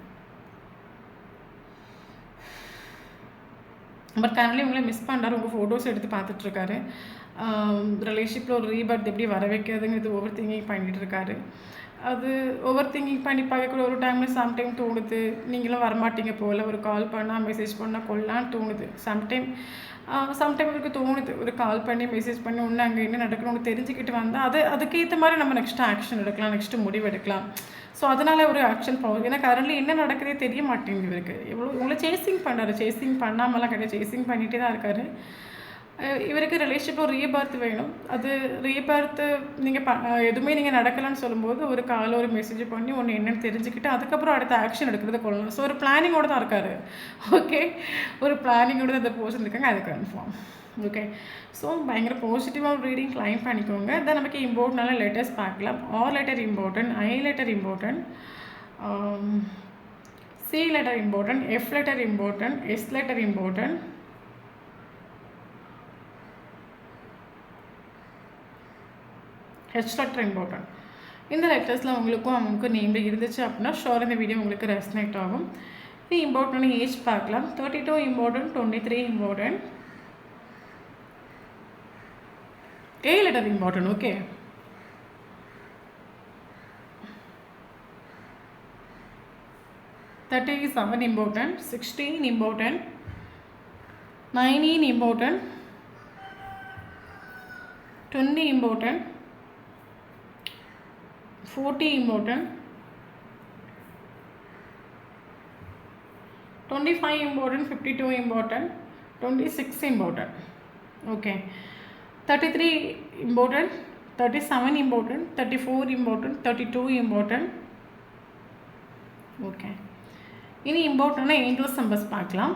பட் கரண்ட்லி உங்களை மிஸ் பண்ணுறாரு. உங்கள் ஃபோட்டோஸ் எடுத்து பார்த்துட்ருக்காரு. ரிலேஷன்ஷிப்பில் ஒரு ரீபர்த் எப்படி வர வைக்கிறதுங்கிறது ஓவர் திங்கிங் பண்ணிகிட்டு இருக்காரு. அது ஓவர் திங்கிங் பண்ணி பார்க்கக்கூடிய ஒரு டைமில் சம்டைம் தோணுது நீங்களும் வரமாட்டீங்க போல், ஒரு கால் பண்ணால் மெசேஜ் பண்ணால் கொள்ளலான்னு தோணுது. சம்டைம் எனக்கு தோணுது ஒரு கால் பண்ணி மெசேஜ் பண்ணி ஒன்று அங்கே என்ன நடக்கணும்னு தெரிஞ்சுக்கிட்டு வந்தால் அதுக்கேற்ற மாதிரி நம்ம நெக்ஸ்ட்டு ஆக்ஷன் எடுக்கலாம், நெக்ஸ்ட்டு முடிவு எடுக்கலாம். ஸோ அதனால் ஒரு ஆக்ஷன் போகும். ஏன்னா கரண்ட்லி என்ன நடக்குதே தெரிய மாட்டேங்குது இவருக்கு. உங்களை சேசிங் பண்ணார், சேசிங் பண்ணாமலாம் கிடையாது, சேசிங் பண்ணிகிட்டே தான் இருக்கார். இவருக்கு ரிலேஷன்ஷிப் ஒரு ரீபர்த் வேணும். அது ரீபர்த்து எதுவுமே நீங்கள் நடக்கலான்னு சொல்லும்போது ஒரு கால் ஒரு மெசேஜ் பண்ணி ஒன்று என்னென்னு தெரிஞ்சுக்கிட்டு அதுக்கப்புறம் அடுத்த ஆக்ஷன் எடுக்கிறது கொள்ளலாம். ஸோ ஒரு பிளானிங்கோடு தான் இருக்கார். ஓகே, ஒரு பிளானிங்கோடு தான் அந்த போர்ஷன் இருக்காங்க, அது கன்ஃபார்ம். ஓகே, ஸோ பயங்கர பாசிட்டிவாக ரீடிங் கிளைம் பண்ணிக்கோங்க. இதான் நமக்கு இம்பார்ட்டனால லெட்டர்ஸ் பார்க்கலாம். R letter important, I letter important, C letter important, F letter important, S letter important, H letter important. இந்த லெட்டர்ஸில் அவங்களுக்கும் நேம் இருந்துச்சு அப்படின்னா ஷோர் இந்த வீடியோ உங்களுக்கு ரெஸ்னேட் ஆகும். இது இம்பார்ட்டன்ட் ஏஜ் பார்க்கலாம். 32 important, 23 important, A letter important, okay. That is 7 important, 16 important, 19 important, 20 important, 40 important, 25 important, 52 important, 26 important, okay. 33 important, 37 important, 34 important, 32 important, okay. இனி இம்பார்ட்டண்டான ஏஞ்சல்ஸ் நம்பர்ஸ் பார்க்கலாம்.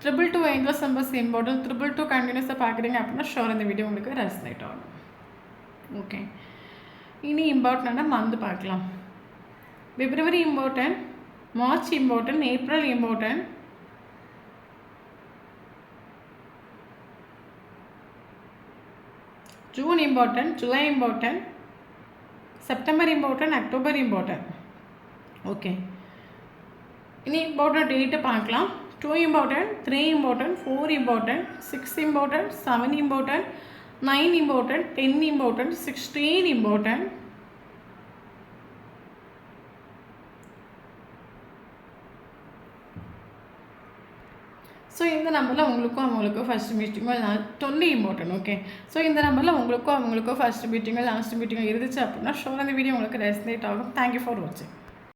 222 ஏஞ்சல்ஸ் நம்பர்ஸ் இம்பார்ட்டன்ட். 222 கண்டினியூஸாக பார்க்குறீங்க அப்படின்னா ஷோர் இந்த வீடியோ உங்களுக்கு resonate ஆகும். ஓகே, இனி இம்பார்ட்டண்டான மந்த் பார்க்கலாம். February important, March important, April important, June important, July important, September important, October important. Okay, இனி இம்பார்ட்டன்ட் டேட்டு பார்க்கலாம். 2 important, 3 important, 4 important, 6 important, 7 important, 9 important, 10 important, 16 important, so இந்த நம்பரில் உங்களுக்கும் அவங்களுக்கும் ஃபஸ்ட் மீட்டிங்கோ 20 இம்பார்ட்டன்ட். ஓகே, ஸோ இந்த நம்பரில் உங்களுக்கும் அவங்களுக்கும் ஃபஸ்ட் மீட்டிங்கோ லாஸ்ட் மீட்டிங்கோ இருந்துச்சு அப்படின்னா ஷோர் அந்த வீடியோ உங்களுக்கு ரெசனேட் ஆகும். தேங்க்யூ ஃபார் வாட்சிங்.